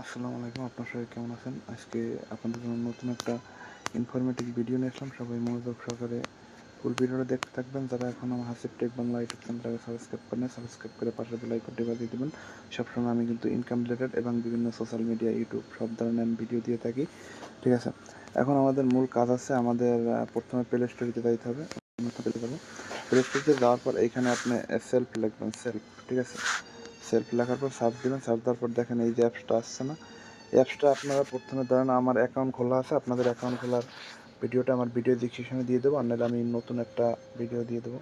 আসসালামু আলাইকুম, আপনার সবাই কেমন আছেন? আজকে আপনাদের জন্য নতুন একটা ইনফরমেটিভ ভিডিও নিয়ে আসলাম। সবাই মনোযোগ সহকারে ফুল ভিডিওটা দেখতে থাকবেন। যারা এখন আমার হাসিব টেক বাংলা ইউটিউব চ্যানেলটাকে সাবস্ক্রাইব করেন, সাবস্ক্রাইব করে পাশে বেল আইকনটি বাজিয়ে দেবেন। সবসময় আমি কিন্তু ইনকাম রিলেটেড এবং বিভিন্ন সোশ্যাল মিডিয়া, ইউটিউব সব ধরনের আমি ভিডিও দিয়ে থাকি। ঠিক আছে, এখন আমাদের মূল কাজ আছে, আমাদের প্রথমে প্লে স্টোরিতে যাইতে হবে। প্লে স্টোরিতে যাওয়ার পর এইখানে আপনি সেলফ লিখবেন, সেলফ। ঠিক আছে, সেলফ লেখার পর সার্চ দেবেন। সার্চ দেওয়ার পর দেখেন এই যে অ্যাপসটা আসছে না, অ্যাপসটা আপনারা প্রথমে ধরেন আমার অ্যাকাউন্ট খোলা আছে, আপনাদের অ্যাকাউন্ট খোলার ভিডিওটা আমার ভিডিও ডিসক্রিপশনে দিয়ে দেবো, আর নাহলে আমি নতুন একটা ভিডিও দিয়ে দেবো।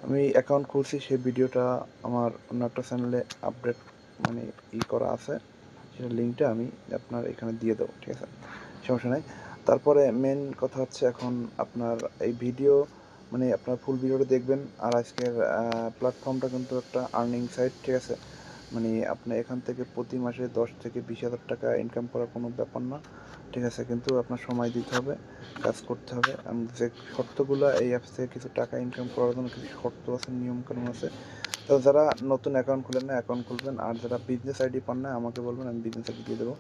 আমি অ্যাকাউন্ট খুলছি, সেই ভিডিওটা আমার অন্য একটা চ্যানেলে আপডেট মানে করা আছে, সেটা লিঙ্কটা আমি আপনার এখানে দিয়ে দেবো। ঠিক আছে, সমস্যা নেই। তারপরে মেন কথা হচ্ছে এখন আপনার এই ভিডিও আপনার ফুল ভিডিওটা দেখবেন। আর আজকের প্ল্যাটফর্মটা কিন্তু একটা আর্নিং সাইট। ঠিক আছে, আপনি এখান থেকে প্রতি মাসে 10 থেকে 20 হাজার টাকা ইনকাম করার কোনো ব্যাপার না। ঠিক আছে, কিন্তু আপনার সময় দিতে হবে, কাজ করতে হবে। যে শর্তগুলো, এই অ্যাপস থেকে কিছু টাকা ইনকাম করার জন্য কিছু শর্ত আছে, নিয়মকানুন আছে। তো যারা নতুন অ্যাকাউন্ট খুলেন না, অ্যাকাউন্ট খুলবেন। আর যারা বিজনেস আইডি পান না, আমাকে বলবেন, আমি বিজনেস আইডি দিয়ে দেবো,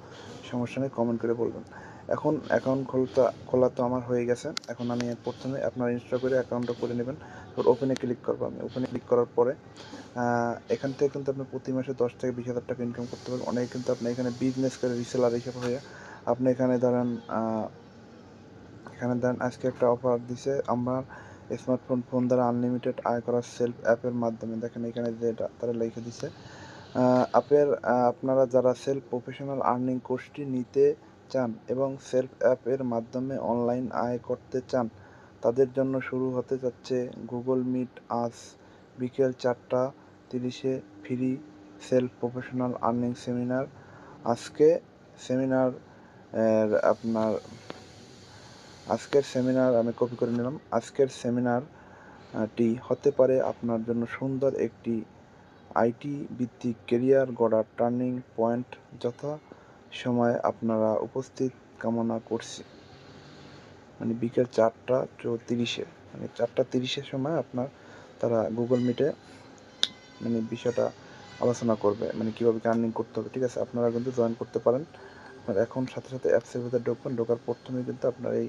সমস্যা নেই, কমেন্ট করে বলবেন। এখন অ্যাকাউন্ট খোলা তো আমার হয়ে গেছে। এখন আমি প্রথমে আপনার ইনস্টল করে অ্যাকাউন্টটা করে নেবেন। তারপর ওপেনে ক্লিক করবো। আমি ওপেনে ক্লিক করার পরে এখান থেকে কিন্তু আপনি প্রতি মাসে 10 থেকে 20 হাজার টাকা ইনকাম করতে পারবেন। অনেকে কিন্তু আপনি এখানে বিজনেস করে রিসেলার হিসেবে হয়ে আপনি এখানে ধরেন আজকে একটা অফার দিছে আমার ফোন দ্বারা আনলিমিটেড আয় করার সেলফ অ্যাপের মাধ্যমে। দেখেন এখানে যেটা তারা লিখে দিছে, আপনারা যারা সেলফ প্রফেশনাল আর্নিং কোর্সটি নিতে চান এবং সেলফ অ্যাপের মাধ্যমে অনলাইন আয় করতে চান, তাদের জন্য শুরু হতে যাচ্ছে গুগল মিট আজ বিকেল 4:30 free self professional earning seminar. আজকে সেমিনার আপনার আজকের সেমিনার আমি কপি করে নিলাম। আজকের সেমিনারটি হতে পারে আপনার জন্য সুন্দর একটি আইটি ভিত্তিক কেরিয়ার গড়ার টার্নিং পয়েন্ট। যথা সময় আপনারা উপস্থিত কামনা করছি। বিকেল 4:30, 4:30 সময় তারা গুগল মিটে বিষয়টা আলোচনা করবে, কীভাবে আর্নিং করতে হবে। ঠিক আছে, আপনারা কিন্তু জয়েন করতে পারেন। আপনার এখন সাথে সাথে অ্যাপসের ভিতরে ঢুকবেন, ঢোকার প্রথমেই কিন্তু আপনার এই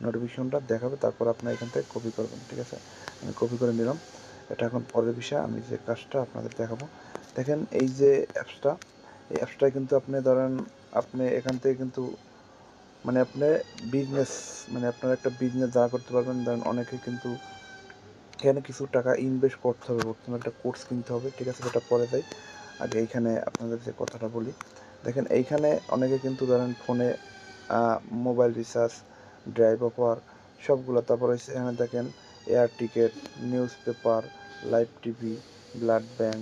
নোটিফিকেশনটা দেখাবে, তারপর আপনার এখান থেকে কপি করবেন। ঠিক আছে, আমি কপি করে নিলাম। এটা এখন পরের বিষয়, আমি যে কাজটা আপনাদের দেখাবো। দেখেন এই যে অ্যাপসটা, এই অ্যাপসটায় কিন্তু আপনি ধরেন আপনি এখান থেকে কিন্তু আপনি বিজনেস আপনার একটা বিজনেস যা করতে পারবেন। ধরেন অনেকে কিন্তু এখানে কিছু টাকা ইনভেস্ট করতে হবে, প্রথমে একটা কোর্স কিনতে হবে। ঠিক আছে, সেটা পরে যাই, আগে এইখানে আপনাদের যে কথাটা বলি। দেখেন এইখানে অনেকে কিন্তু ধরেন ফোনে মোবাইল রিচার্জ, ড্রাইভ অফার সবগুলো, তারপর হচ্ছে এখানে দেখেন air ticket, newspaper, live TV, blood bank,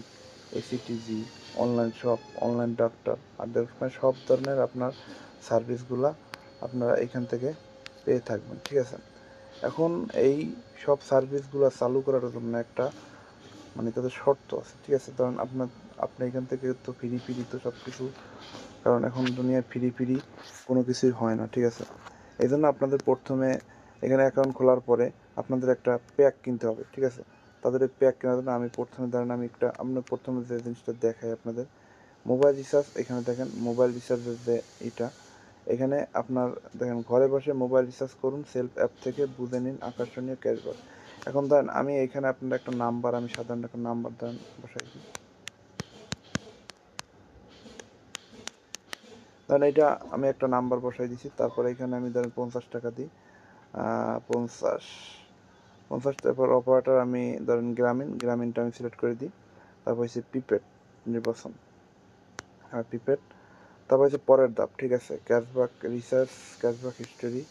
এসিটিজি, অনলাইন শপ, অনলাইন ডাক্তার, আর দেখবেন সব ধরনের আপনার সার্ভিসগুলো আপনারা এখান থেকে পেয়ে থাকবেন। ঠিক আছে, এখন এই সব সার্ভিসগুলো চালু করার জন্য একটা তাদের শর্ত আছে। ঠিক আছে, ধরেন আপনি এখান থেকে তো ফ্রি তো সব কিছু, কারণ এখন দুনিয়ায় ফ্রি কোনো কিছুই হয় না। ঠিক আছে, এই জন্য আপনাদের প্রথমে এখানে অ্যাকাউন্ট খোলার পরে আপনাদের একটা প্যাক কিনতে হবে। ঠিক আছে, তাদের এই প্যাক কেনার জন্য আমি প্রথমে ধরেন আপনার প্রথমে যে জিনিসটা দেখাই আপনাদের, মোবাইল রিচার্জ। এখানে দেখেন মোবাইল রিচার্জের যে এখানে আপনার দেখেন ঘরে বসে মোবাইল রিচার্জ করুন সেলফ অ্যাপ থেকে, বুঝে নিন আকর্ষণীয় ক্যাশব্যাক। এখন ধরেন আমি এখানে আপনার একটা নাম্বার, আমি সাধারণ একটা নাম্বার ধরেন বসাই দিই। ধরেন এটা আমি একটা নাম্বার বসাই দিছি, তারপরে এখানে আমি ধরেন 50 টাকা দিই, 50, তারপর অপারেটর আমি ধরেন গ্রামীণটা আমি সিলেক্ট করে দিই। তারপর হচ্ছে প্রিপেড নির্বাচন, প্রিপেড। তারপর হচ্ছে পরের ধাপ। ঠিক আছে, ক্যাশব্যাক রিচার্জ, ক্যাশব্যাক হিস্টোরি।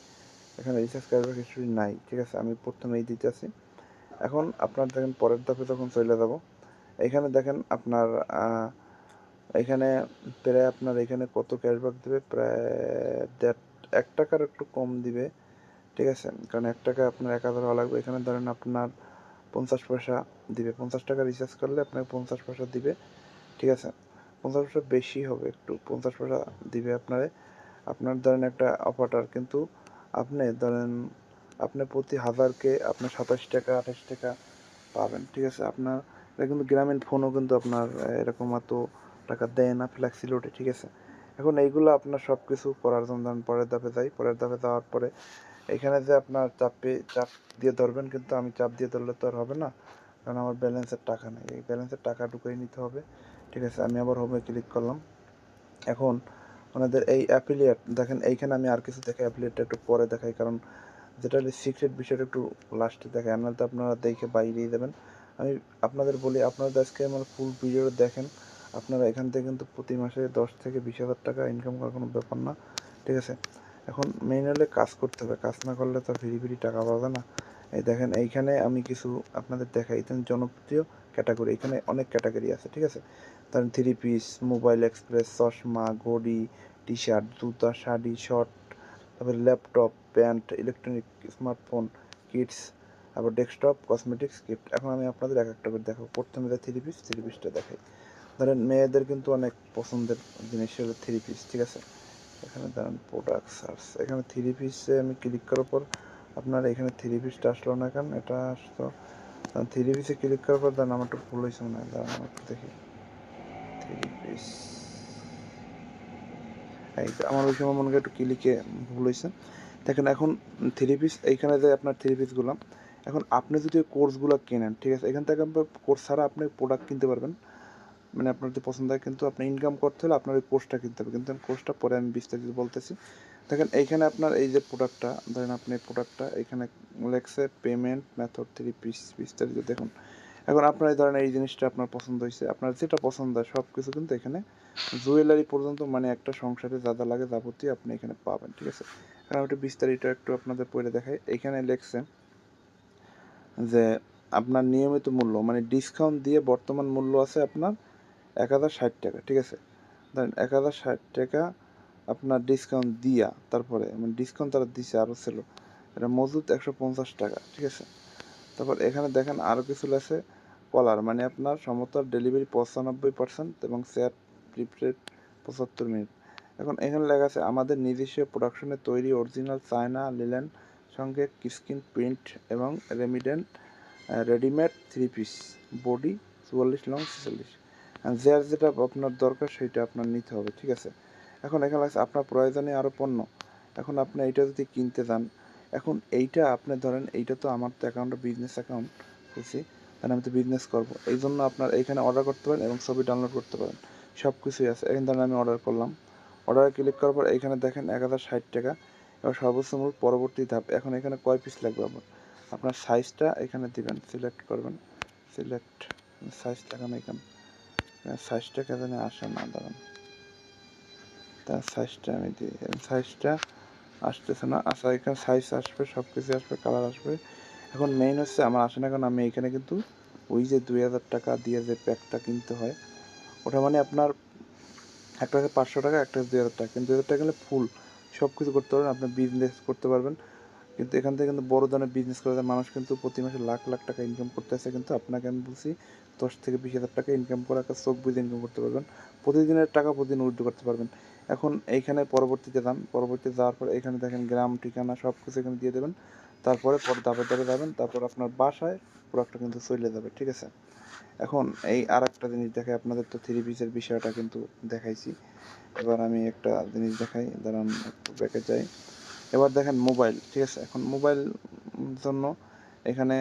এখানে রিচার্জ ক্যাশব্যাক হিস্টোরি নাই। ঠিক আছে, আমি প্রথমে এই দিতে আছি। এখন আপনার দেখেন পরের ধাপে যখন চলে যাব, এখানে দেখেন আপনার এখানে প্রায় আপনার এখানে কত ক্যাশব্যাক দেবে, প্রায় 1 টাকার একটু কম দিবে। ঠিক আছে, কারণ 1 টাকা আপনার 1000 হওয়া লাগবে। এখানে ধরেন আপনার 50 পয়সা দিবে, 50 টাকা রিচার্জ করলে আপনাকে 50 পয়সা দিবে। ঠিক আছে, 50 পয়সা বেশি হবে একটু, 50 পয়সা দিবে আপনার ধরেন একটা অপারেটর। কিন্তু আপনি ধরেন আপনি প্রতি 1000-কে আপনার 27 টাকা 28 টাকা পাবেন। ঠিক আছে, আপনার এটা কিন্তু গ্রামীণ ফোনও কিন্তু আপনার এরকম এত টাকা দেয় না, ফ্লেক্সিলোডে। ঠিক আছে, এখন এইগুলো আপনার সব কিছু করার জন্য পরের ধাপে যাই। পরের ধাপে যাওয়ার পরে এখানে যে আপনার চাপ দিয়ে ধরবেন, কিন্তু আমি চাপ দিয়ে ধরলে তো আর হবে না, কারণ আমার ব্যালেন্সের টাকা নেই। এই ব্যালেন্সের টাকা ঢুকিয়ে নিতে হবে। ঠিক আছে, আমি আবার হোমে ক্লিক করলাম। এখন ওনাদের এই অ্যাফিলিয়েট দেখেন, এইখানে আমি আর কিছু দেখে অ্যাফিলিয়েটটা একটু পরে দেখাই, কারণ যেটা হলে সিক্রেট বিষয়টা একটু লাস্টে দেখাই, নাহলে তো আপনারা দেখে বাইরেই দেবেন। আমি আপনাদের বলি, আপনারা আজকে আমার ফুল ভিডিও দেখেন, আপনারা এখান থেকে কিন্তু প্রতি মাসে 10 থেকে 20,000 টাকা ইনকাম করার কোনো ব্যাপার না। ঠিক আছে, এখন মেইন হলে কাজ করতে হবে, কাজ না করলে তো ফিরি টাকা পাবে না। এই দেখেন, এইখানে আমি কিছু আপনাদের দেখাই, এখানে জনপ্রিয় ক্যাটাগরি, এখানে অনেক ক্যাটাগরি আছে। ঠিক আছে, ধরেন 3 পিস, মোবাইল এক্সপ্রেস, চশমা, ঘড়ি, টি শার্ট, জুতা, শাড়ি, শর্ট, তারপরে laptop, pant, electronic, smartphone, kids, আবার ডেস্কটপ, কসমেটিক্স, গিফট। এখন আমি আপনাদের এক একটা করে দেখাবো। প্রথমে যে থ্রি পিসটা দেখাই। ধরেন মেয়েদের কিন্তু অনেক পছন্দের জিনিস হলো থ্রি পিস। ঠিক আছে, এখানে ধরেন প্রোডাক্ট সার্চ, এখানে থ্রি পিসে আমি ক্লিক করার পর আপনার এখানে থ্রি পিসটা আসলো না, কেন এটা আসতো। থ্রি পিসে ক্লিক করার পর ধরেন আমার একটু ভুল হয়েছে মনে হয়, দাঁড়ান আমি একটু দেখি। থ্রি পিস, এই আমার ওই সময় মনে হয় একটু ক্লিকে ভুল হয়েছে। দেখেন এখন থ্রি পিস, এইখানে যে আপনার থ্রি পিসগুলো, এখন আপনি যদি কোর্সগুলো কেনেন, ঠিক আছে, এখান থেকে কোর্স ছাড়া আপনি প্রোডাক্ট কিনতে পারবেন, মানে আপনার যদি পছন্দ হয়, কিন্তু আপনি ইনকাম করতে হলে আপনার ওই কোর্সটা কিনতে হবে। কিন্তু কোর্সটা পরে আমি বিস্তারিত বলতেছি। দেখেন এইখানে আপনার এই যে প্রোডাক্টটা, ধরেন আপনি প্রোডাক্টটা এখানে লেখছে পেমেন্ট মেথড থ্রি পিস, বিস্তারিত দেখুন। এখন আপনার এই ধরনের এই জিনিসটা আপনার পছন্দ হয়েছে, আপনার যেটা পছন্দ হয় সব কিছু কিন্তু এখানে জুয়েলারি পর্যন্ত, মানে একটা সংসারে যা যা লাগে যাবতীয় আপনি এখানে পাবেন। ঠিক আছে, এখন আমি একটু বিস্তারিত একটু আপনাদের পড়ে দেখাই। এইখানে লেখছে যে আপনার নিয়মিত মূল্য, মানে ডিসকাউন্ট দিয়ে বর্তমান মূল্য আছে আপনার 1,060 টাকা। ঠিক আছে, ধরেন 1,060 টাকা আপনার ডিসকাউন্ট দিয়া, তারপরে মানে ডিসকাউন্ট তারা দিছে আরও ছিল, এটা মজুদ 150 টাকা। ঠিক আছে, তারপর এখানে দেখেন আরও কিছু আছে, কলার, মানে আপনার সমতল ডেলিভারি 95% এবং শেয়ার প্রিপেড 75 মিনিট। এখন এখানে লেখা আছে আমাদের নিজস্ব প্রোডাকশনে তৈরি অরিজিনাল চায়না লিলেন সঙ্গে স্ক্রিন প্রিন্ট এবং readymade three piece, body 44, long 46, যার যেটা আপনার দরকার সেইটা আপনার নিতে হবে। ঠিক আছে, এখন এখানে আছে আপনার প্রয়োজনীয় আরও পণ্য। এখন আপনি এইটা যদি কিনতে যান, এখন এইটা আপনি ধরেন, এইটা তো আমার তো অ্যাকাউন্টে বিজনেস অ্যাকাউন্ট খুলছি, তাহলে আমি তো বিজনেস করবো, এই জন্য আপনার এইখানে অর্ডার করতে পারেন এবং ছবি ডাউনলোড করতে পারেন, সব কিছুই আছে। এখানে ধরেন আমি অর্ডার করলাম, অর্ডারে ক্লিক করার পর এইখানে দেখেন 1,060 টাকা, এবার সর্বোচ্চ মূল্য পরবর্তী ধাপ। এখন এখানে কয় পিস লাগবে আপনার সাইজটা এখানে দিবেন, সিলেক্ট করবেন, সিলেক্ট সাইজ লাগানো, এখানে সাইজটা কেন আসে না, দাঁড়ান, তার সাইজটা আমি দিই, সাইজটা আসতেছে না। আচ্ছা, এখানে সাইজ আসবে, সব কিছু আসবে, কালার আসবে। এখন মেইন হচ্ছে আমার আসে না, কারণ আমি এখানে কিন্তু ওই যে 2,000 টাকা দিয়ে যে প্যাকটা কিনতে হয়, ওটা মানে আপনার একটা হচ্ছে 500 টাকা, একটা হচ্ছে 2,000 টাকা, কিন্তু 2,000 টাকা গেলে ফুল সব কিছু করতে পারবেন, আপনি বিজনেস করতে পারবেন। কিন্তু এখান থেকে কিন্তু বড় ধরনের বিজনেস করে মানুষ কিন্তু প্রতি মাসে লাখ লাখ টাকা ইনকাম করতেছে, কিন্তু আপনাকে আমি বলছি 10 থেকে 20,000 টাকা ইনকাম করে একটা চোখ বুঝে ইনকাম করতে পারবেন, প্রতিদিনের টাকা প্রতিদিন উইথড্র করতে পারবেন। এখন এইখানে পরবর্তীতে যান, পরবর্তীতে যাওয়ার পর এখানে দেখেন গ্রাম ঠিকানা সব কিছু এখানে দিয়ে দেবেন, তারপরে ধাপে ধাপে যাবেন, তারপর আপনার বাসায় প্রোডাক্টটা কিন্তু চলে যাবে। ঠিক আছে, এখন এই আর একটা জিনিস দেখাই আপনাদের, তো থ্রি পিসের বিষয়টা কিন্তু দেখাইছি, এবার আমি একটা জিনিস দেখাই, দাঁড়ান একটু ব্যাকে যাই। এবার দেখেন মোবাইল। ঠিক আছে, এখন মোবাইল জন্য এখানে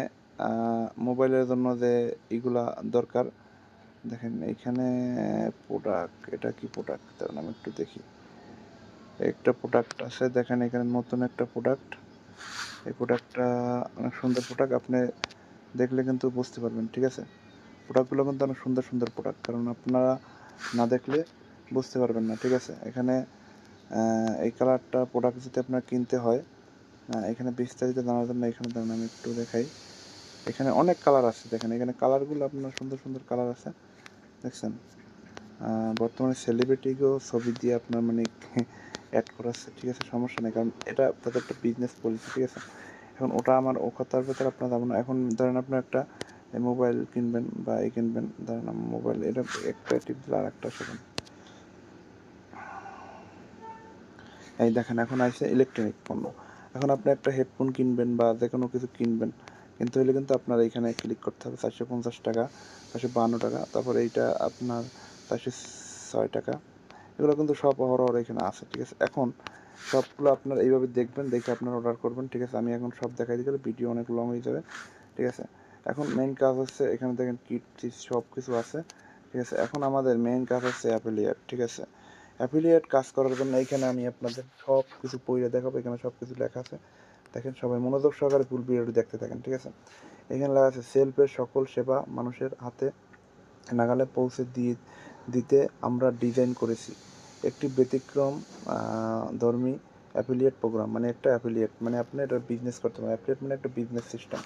মোবাইলের জন্য যে এগুলা দরকার, দেখেন এইখানে প্রোডাক্ট, এটা কি প্রোডাক্ট, দাঁড়ান আমি একটু দেখি। একটা প্রোডাক্ট আছে, দেখেন এখানে নতুন একটা প্রোডাক্ট, এই প্রোডাক্টটা অনেক সুন্দর প্রোডাক্ট, আপনি দেখলে কিন্তু বুঝতে পারবেন। ঠিক আছে, প্রোডাক্টগুলো কিন্তু অনেক সুন্দর সুন্দর প্রোডাক্ট, কারণ আপনারা না দেখলে বুঝতে পারবেন না। ঠিক আছে, এখানে এই কালারটা প্রোডাক্ট যদি আপনার কিনতে হয়, এখানে বিস্তারিত জানার জন্য এখানে ধরুন আমি একটু দেখাই, এখানে অনেক কালার আছে, দেখেন এখানে কালারগুলো আপনার সুন্দর সুন্দর কালার আছে, দেখছেন। বর্তমানে সেলিব্রিটিকেও ছবি দিয়ে আপনার মানে অ্যাড করাচ্ছে। ঠিক আছে, সমস্যা নেই, কারণ এটা তাদের একটা বিজনেস পলিসি। ঠিক আছে, এখন ওটা আমার ও কথার ভেতরে আপনার যাবো না। এখন ধরেন আপনার একটা মোবাইল কিনবেন বা কিনবেন, ধরেন মোবাইল, এটা একটা টিপ দিলে আর একটা সেকেন্ড, এই দেখেন এখন আসছে ইলেকট্রনিক পণ্য। এখন আপনি একটা হেডফোন কিনবেন বা যে কোনো কিছু কিনবেন, কিন্তু হলে কিন্তু আপনার এইখানে ক্লিক করতে হবে, 450 টাকা, 452 টাকা, তারপর এইটা আপনার 406 টাকা, এগুলো কিন্তু সব অহরহ এখানে আছে, ঠিক আছে। এখন সবগুলো আপনারা এইভাবে দেখবেন, দেখে আপনারা অর্ডার করবেন, ঠিক আছে। আমি এখন সব দেখাই দিই, ভিডিও অনেক লং হয়ে যাবে, ঠিক আছে। এখন মেইন কাজ হচ্ছে এখানে দেখেন কিট সব কিছু আছে, ঠিক আছে। এখন আমাদের মেইন কাজ হচ্ছে অ্যাফিলিয়েট, ঠিক আছে। অ্যাফিলিয়েট কাজ করার জন্য এইখানে আমি আপনাদের সব কিছু পড়ে দেখাবো, এখানে সব কিছু লেখা আছে, দেখেন সবাই মনোযোগ সহকারে ফুল ভিডিওটি দেখতে থাকেন, ঠিক আছে। এখানে লেখা আছে সেলফের সকল সেবা মানুষের হাতে নাগালে পৌঁছে দিতে আমরা ডিজাইন করেছি একটি ব্যতিক্রম ধর্মী অ্যাফিলিয়েট প্রোগ্রাম। মানে একটা অ্যাফিলিয়েট মানে আপনি এটা বিজনেস করতে পারেন, অ্যাফিলিয়েট মানে একটা বিজনেস সিস্টেম।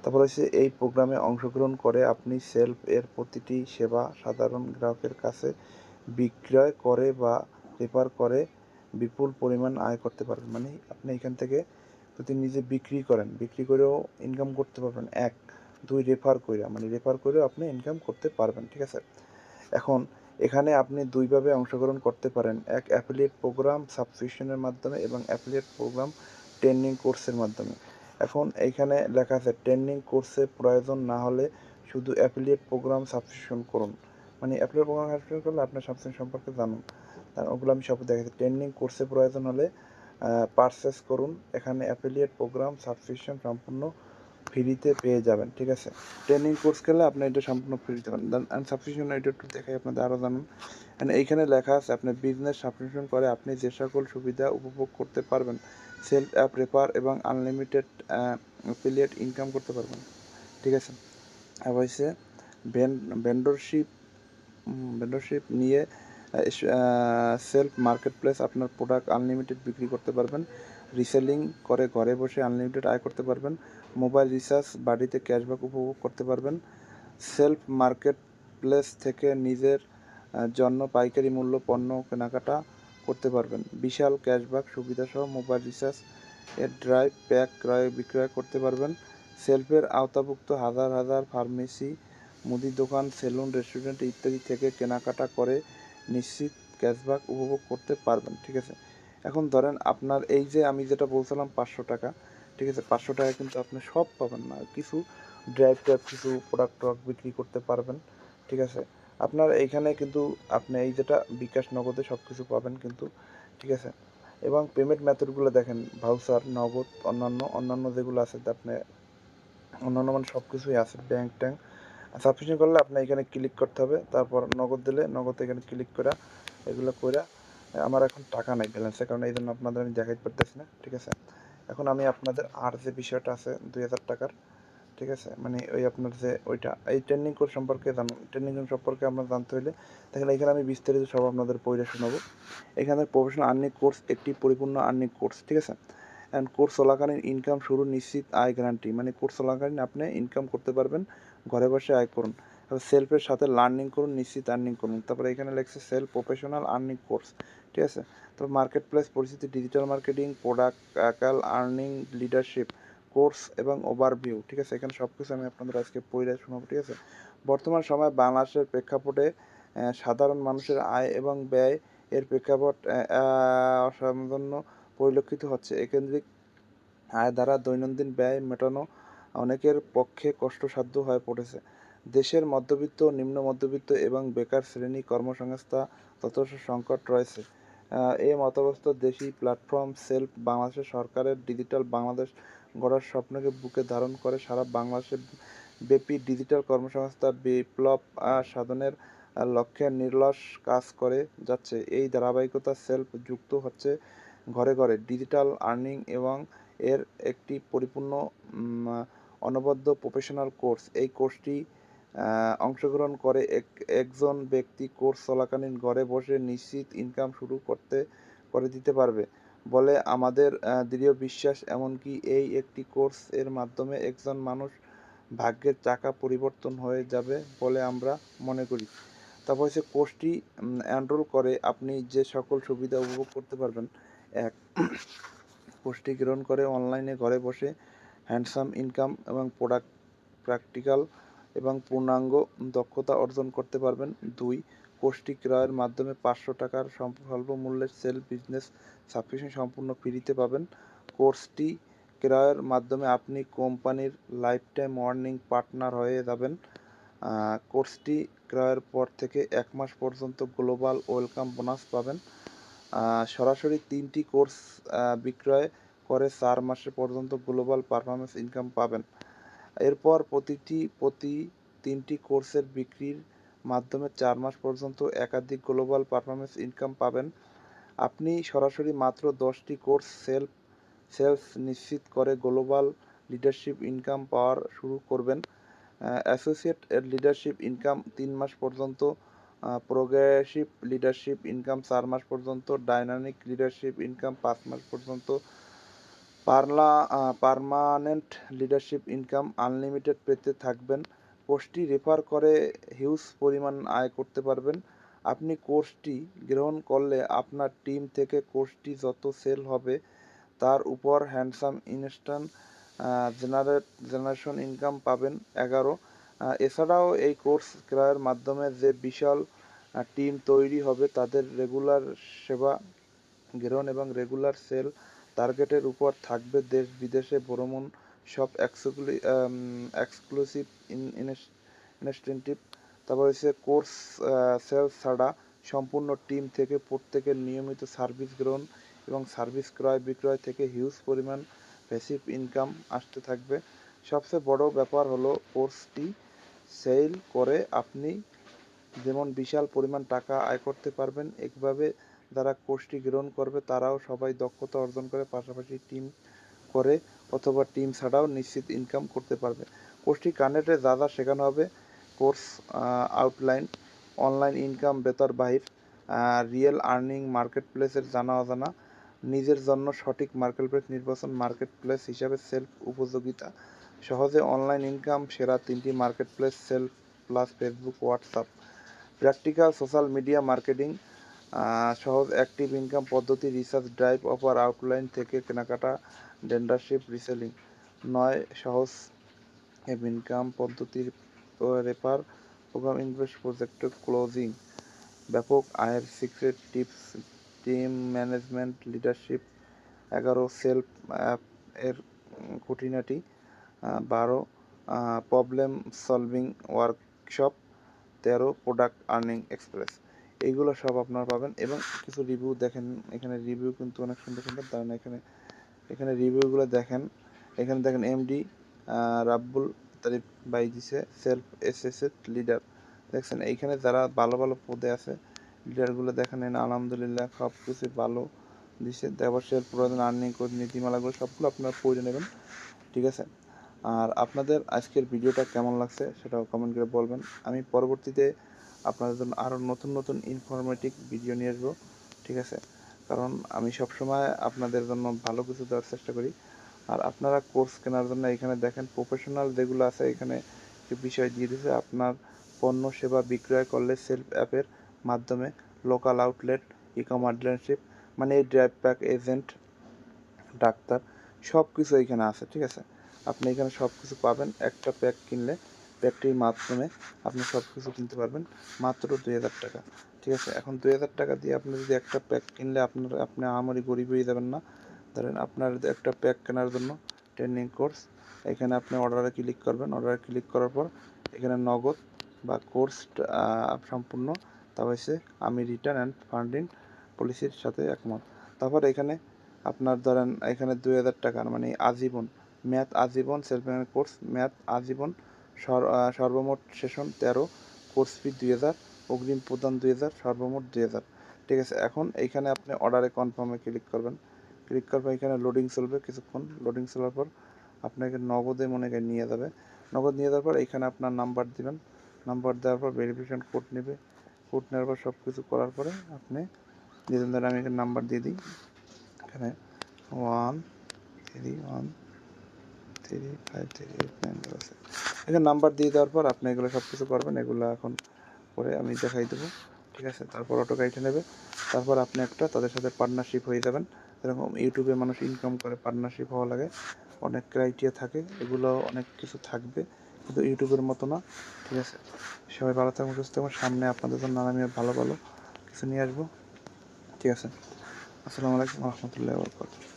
তারপর হচ্ছে এই প্রোগ্রামে অংশগ্রহণ করে আপনি সেলফ এর প্রতিটি সেবা সাধারণ গ্রাহকের কাছে বিক্রয় করে বা রেফার করে বিপুল পরিমাণ আয় করতে পারবেন। মানে আপনি এখান থেকে যদি নিজে বিক্রি করেন, বিক্রি করেও ইনকাম করতে পারবেন, এক। দুই, রেফার কইরা মানে রেফার করেও আপনি ইনকাম করতে পারবেন, ঠিক আছে। এখন এখানে আপনি দুইভাবে অংশগ্রহণ করতে পারেন, এক অ্যাফিলিয়েট প্রোগ্রাম সাবস্ক্রিপশনের মাধ্যমে এবং অ্যাফিলিয়েট প্রোগ্রাম ট্রেনিং কোর্সের মাধ্যমে। এখন এইখানে লেখা আছে ট্রেনিং কোর্সে প্রয়োজন না হলে শুধু অ্যাফিলিয়েট প্রোগ্রাম সাবস্ক্রিপশন করুন। মানে অ্যাফিলিয়েট প্রোগ্রাম সাবস্ক্রিপশন করলে আপনার সাবস্ক্রিপশন সম্পর্কে জানুন, ওগুলো আমি সব দেখাচ্ছি। ট্রেনিং কোর্সে প্রয়োজন হলে পারচেস করুন। এখানে অ্যাফিলিয়েট প্রোগ্রাম সাবস্ক্রিপশন সম্পূর্ণ ফ্রিতে পেয়ে যাবেন, ঠিক আছে। ট্রেনিং কোর্স খেলে আপনি এটা সম্পূর্ণ ফ্রিতে পাবেন। দেন সাবস্ক্রিপশন এটা একটু দেখাই আপনাদের আরও জানুন। এইখানে লেখা আছে আপনি বিজনেস সাবস্ক্রিপশন করে আপনি যে সকল সুবিধা উপভোগ করতে পারবেন, সেলফ অ্যাপ রেফার এবং আনলিমিটেড অ্যাফিলিয়েট ইনকাম করতে পারবেন, ঠিক আছে। আর হয়েছে ভেন্ডরশিপ ভেন্ডরশিপ নিয়ে সেলফ মার্কেট প্লেস আপনার প্রোডাক্ট আনলিমিটেড বিক্রি করতে পারবেন। রিসেলিং করে ঘরে বসে আনলিমিটেড আয় করতে পারবেন। মোবাইল রিচার্জ বাড়িতে ক্যাশব্যাক উপভোগ করতে পারবেন। সেলফ মার্কেট প্লেস থেকে নিজের জন্য পাইকারি মূল্য পণ্য কেনাকাটা করতে পারবেন। বিশাল ক্যাশব্যাক সুবিধাসহ মোবাইল রিচার্জ এর ড্রাইভ প্যাক ক্রয় বিক্রয় করতে পারবেন। সেলফের আওতাভুক্ত হাজার হাজার ফার্মেসি, মুদি দোকান, সেলুন, রেস্টুরেন্ট ইত্যাদি থেকে কেনাকাটা করে নিশ্চিত ক্যাশব্যাক উপভোগ করতে পারবেন, ঠিক আছে। এখন ধরেন আপনার এই যে আমি যেটা বলছিলাম 500 টাকা, ঠিক আছে, 500 টাকা কিন্তু আপনি সব পাবেন না, কিছু ড্রাইভ ট্রাইভ কিছু প্রোডাক্ট বিক্রি করতে পারবেন, ঠিক আছে। আপনার এইখানে কিন্তু আপনি এই যেটা বিকাশ নগদে সব কিছু পাবেন কিন্তু, ঠিক আছে। এবং পেমেন্ট মেথডগুলো দেখেন ভাউচার, নগদ, অন্যান্য যেগুলো আছে আপনি অন্যান্য মানে সব কিছুই আছে, ব্যাংক ট্যাঙ্ক। সাবস্ক্রিপশন করলে আপনার এখানে ক্লিক করতে হবে, তারপর নগদ দিলে নগদ এখানে ক্লিক করা, এগুলো করে। আমার এখন টাকা নাই ব্যালেন্সের কারণে, এই জন্য আপনাদের আমি দেখাইতে পারতেছি না, ঠিক আছে। এখন আমি আপনাদের আর যে বিষয়টা আছে 2000 টাকার, ঠিক আছে, মানে ওই আপনার যে ওইটা এই ট্রেনিং কোর্স সম্পর্কে জানুন। ট্রেনিং সম্পর্কে আপনার জানতে হলে দেখেন এখানে আমি বিস্তারিত সব আপনাদের পড়ে শোনাবো। এখানে প্রফেশনাল আর্নিং কোর্স একটি পরিপূর্ণ আর্নিং কোর্স, ঠিক আছে। অ্যান্ড কোর্স চলাকালীন ইনকাম শুরু নিশ্চিত আয় গ্যারান্টি, মানে কোর্স চলাকালীন আপনি ইনকাম করতে পারবেন, ঘরে বসে আয় করুন। সেলফের সাথে লার্নিং করুন, নিশ্চিত আর্নিং করুন। তারপরে এখানে লেখছে সেলফ প্রফেশনাল আর্নিং কোর্স, ঠিক আছে। তারপর মার্কেট প্লেস পরিস্থিতি, ডিজিটাল মার্কেটিং, প্রোডাক্ট অ্যাকাল আর্নিং, লিডারশিপ কোর্স এবং ওভারভিউ, ঠিক আছে। এখানে সব কিছু আমি আপনাদের আজকে পড়ে শোনাবো, ঠিক আছে। বর্তমান সময়ে বাংলাদেশের প্রেক্ষাপটে সাধারণ মানুষের আয় এবং ব্যয় এর প্রেক্ষাপট অসামান্য পরিলক্ষিত হচ্ছে। একেন্দ্রিক আয় দ্বারা দৈনন্দিন ব্যয় মেটানো অনেকের পক্ষে কষ্টসাধ্য হয়ে পড়েছে। দেশের মধ্যবিত্ত, নিম্ন মধ্যবিত্ত এবং বেকার শ্রেণী কর্মসংস্থা যথেষ্ট সংকট রয়েছে। এই মতাবস্থ দেশি প্ল্যাটফর্ম সেলফ বাংলাদেশের সরকারের ডিজিটাল বাংলাদেশ গড়ার স্বপ্নকে বুকে ধারণ করে সারা বাংলাদেশে ব্যাপী ডিজিটাল কর্মসংস্থা বিপ্লব সাধনের লক্ষ্যে নিরলস কাজ করে যাচ্ছে। এই ধারাবাহিকতা সেলফ যুক্ত হচ্ছে ঘরে ঘরে ডিজিটাল আর্নিং এবং এর একটি পরিপূর্ণ অনবদ্য প্রফেশনাল কোর্স। এই কোর্সটি অংশগ্রহণ করে একজন ব্যক্তি কোর্স চলাকালীন ঘরে বসে নিশ্চিত ইনকাম শুরু করে দিতে পারবে বলে আমাদের দৃঢ় বিশ্বাস। এমনকি এই একটি কোর্স এর মাধ্যমে একজন মানুষ ভাগ্যের চাকা পরিবর্তন হয়ে যাবে বলে আমরা মনে করি। তারপর হচ্ছে কোর্সটি এনরোল করে আপনি যে সকল সুবিধা উপভোগ করতে পারবেন, এক, কোর্সটি গ্রহণ করে অনলাইনে ঘরে বসে হ্যান্ডসাম ইনকাম এবং প্রোডাক্ট প্র্যাকটিক্যাল এবং পূর্ণাঙ্গ দক্ষতা অর্জন করতে পারবেন। দুই, কোর্সটি ক্রয়ের মাধ্যমে 500 টাকার স্বল্প মূল্যের সেলফ বিজনেস সাবস্ক্রিপশন সম্পূর্ণ ফ্রিতে পাবেন। কোর্সটি ক্রয়ের মাধ্যমে আপনি কোম্পানির লাইফটাইম ওয়ার্নিং পার্টনার হয়ে যাবেন। কোর্সটি ক্রয়ের পর থেকে 1 মাস পর্যন্ত গ্লোবাল ওয়েলকাম বোনাস পাবেন। সরাসরি 3টি কোর্স বিক্রয় করে 4 মাস পর্যন্ত গ্লোবাল পারফরম্যান্স ইনকাম পাবেন। এরপর প্রতি 3টি কোর্সের বিক্রির মাধ্যমে 4 মাস পর্যন্ত একাধিক গ্লোবাল পারফরম্যান্স ইনকাম পাবেন। আপনি সরাসরি মাত্র 10টি কোর্স সেলস নিশ্চিত করে গ্লোবাল লিডারশিপ ইনকাম পাওয়ার শুরু করবেন। অ্যাসোসিয়েট লিডারশিপ ইনকাম 3 মাস পর্যন্ত, প্রোগ্রেসিভ লিডারশিপ ইনকাম 4 মাস পর্যন্ত, ডাইনামিক লিডারশিপ ইনকাম 5 মাস পর্যন্ত, পার্মানেন্ট লিডারশিপ ইনকাম আনলিমিটেড পেতে থাকবেন। কোর্সটি রেফার করে হিউজ পরিমাণ আয় করতে পারবেন। আপনি কোর্সটি গ্রহণ করলে আপনার টিম থেকে কোর্সটি যত সেল হবে তার উপর হ্যান্ডসাম ইনস্ট্যান্ট জেনারেশন ইনকাম পাবেন 11। এছাড়াও এই কোর্স ক্রয়ের মাধ্যমে যে বিশাল টিম তৈরি হবে তাদের রেগুলার সেবা গ্রহণ এবং রেগুলার সেল টার্গেটের উপর থাকবে দেশ বিদেশে ভ্রমণ, সব এক্সক্লুসিভ ইনস্টেন্টিভ। তারপর হচ্ছে কোর্স সেল ছাড়া সম্পূর্ণ টিম থেকে প্রত্যেকের নিয়মিত সার্ভিস গ্রহণ এবং সার্ভিস ক্রয় বিক্রয় থেকে হিউজ পরিমাণ প্যাসিভ ইনকাম আসতে থাকবে। সবচেয়ে বড় ব্যাপার হলো কোর্সটি সেল করে আপনি যেমন বিশাল পরিমাণ টাকা আয় করতে পারবেন। একইভাবে যারা কোর্সটি গ্রহণ করবে তারাও সবাই দক্ষতা অর্জন করে পাশাপাশি টিম করে অথবা টিম ছাড়াও নিশ্চিত ইনকাম করতে পারবে। কোর্সটি কানেক্টে যা যা শেখানো হবে: কোর্স আউটলাইন, অনলাইন ইনকাম বেতর বাহির, রিয়েল আর্নিং, মার্কেট প্লেসের জানা অজানা, নিজের জন্য সঠিক মার্কেট প্লেস নির্বাচন, মার্কেট প্লেস হিসাবে সেলফ উপযোগিতা, সহজে অনলাইন ইনকাম, সেরা 3টি market place, self plus Facebook, WhatsApp, practical social media marketing, সহজ অ্যাক্টিভ ইনকাম পদ্ধতি, রিসার্চ ড্রাইভ অফার আউটলাইন থেকে কেনাকাটা, ডেন্ডারশিপ রিসেলিং, 9 সহজ ইনকাম পদ্ধতির refer program, invest project closing, ব্যাপক আয়ের secret tips, team management, leadership, 11 self app এর খুঁটিনাটি, 12 problem solving workshop, 13 product earning express. এইগুলো সব আপনারা পাবেন এবং কিছু রিভিউ দেখেন। এখানে রিভিউ কিন্তু অনেক সুন্দর সুন্দর, তার এখানে রিভিউগুলো দেখেন। এখানে দেখেন এমডি রাব্বুল তারিফ বাই দিছে সেলফ এসেসেড লিডার, দেখছেন এইখানে যারা ভালো ভালো পদে আছে লিডারগুলো দেখেন। আলহামদুলিল্লাহ সব কিছু ভালো দিছে। তারপর সেলফ প্রয়োজন আর্নিং করে নীতিমালাগুলো সবগুলো আপনারা পড়ে নেবেন, ঠিক আছে। আর আপনাদের আজকের ভিডিওটা কেমন লাগছে সেটাও কমেন্ট করে বলবেন। আমি পরবর্তীতে আপনাদের জন্য আরও নতুন নতুন ইনফরমেটিভ ভিডিও নিয়ে আসবো, ঠিক আছে। কারণ আমি সবসময় আপনাদের জন্য ভালো কিছু দেওয়ার চেষ্টা করি। আর আপনারা কোর্স কেনার জন্য এখানে দেখেন প্রফেশনাল যেগুলো আছে এখানে কিছু বিষয় দিয়ে দিয়েছে। আপনার পণ্য সেবা বিক্রয় করলে সেলফ অ্যাপের মাধ্যমে local outlet, e commerce dealership, মানে এই ড্রাইভ প্যাক এজেন্ট, ডাক্তার, সব কিছু এখানে আছে, ঠিক আছে। আপনি এখানে সব কিছু পাবেন। একটা প্যাক কিনলে প্যাকটির মাধ্যমে আপনি সব কিছু কিনতে পারবেন মাত্র 2000 টাকা, ঠিক আছে। এখন 2000 টাকা দিয়ে আপনি যদি একটা প্যাক কিনলে আপনি আমারই গরিব হয়ে যাবেন না। ধরেন আপনার একটা প্যাক কেনার জন্য ট্রেনিং কোর্স, এখানে আপনি অর্ডারে ক্লিক করবেন। অর্ডারে ক্লিক করার পর এখানে নগদ বা কোর্স সম্পূর্ণ, তারপর হচ্ছে আমি রিটার্ন অ্যান্ড ফান্ডিং পলিসির সাথে একমত। তারপর এখানে আপনার ধরেন এখানে 2000 টাকার মানে আজীবন ম্যাথ, আজীবন সেলফ কোর্স ম্যাথ আজীবন, সর্বমোট সেশন 13, কোর্স ফি 2000, অগ্রিম প্রদান 2000, সর্বমোট 2000, ঠিক আছে। এখন এইখানে আপনি অর্ডারে কনফার্মে ক্লিক করবেন। ক্লিক করার পর এখানে লোডিং চলবে কিছুক্ষণ। লোডিং চলার পর আপনাকে নগদে মনে করে নিয়ে যাবে। নগদ নিয়ে যাওয়ার পর এখানে আপনার নাম্বার দিবেন। নাম্বার দেওয়ার পর ভেরিফিকেশন কোড নেবে। কোড নেওয়ার পর সব কিছু করার পরে আপনি যেদিন ধরে আমি এখানে নাম্বার দিয়ে দিই, এখানে 131353890। এখানে নাম্বার দিয়ে দেওয়ার পর আপনি এগুলো সব কিছু করবেন। এগুলো এখন করে আমি দেখাই দেবো, ঠিক আছে। তারপর অটো গাইডে নেবে। তারপর আপনি একটা তাদের সাথে পার্টনারশিপ হয়ে যাবেন। যেরকম ইউটিউবে মানুষ ইনকাম করে পার্টনারশিপ হওয়া লাগে, অনেক ক্রাইটেরিয়া থাকে, এগুলো অনেক কিছু থাকবে কিন্তু ইউটিউবের মতো না, ঠিক আছে। সবাই ভালো থাকুন, সুস্থ থাকুন। সামনে আপনাদের জন্য আমি ভালো ভালো কিছু নিয়ে আসবো, ঠিক আছে। আসসালামু আলাইকুম রহমতুল্লাহি ওয়া বারাকাতুহু।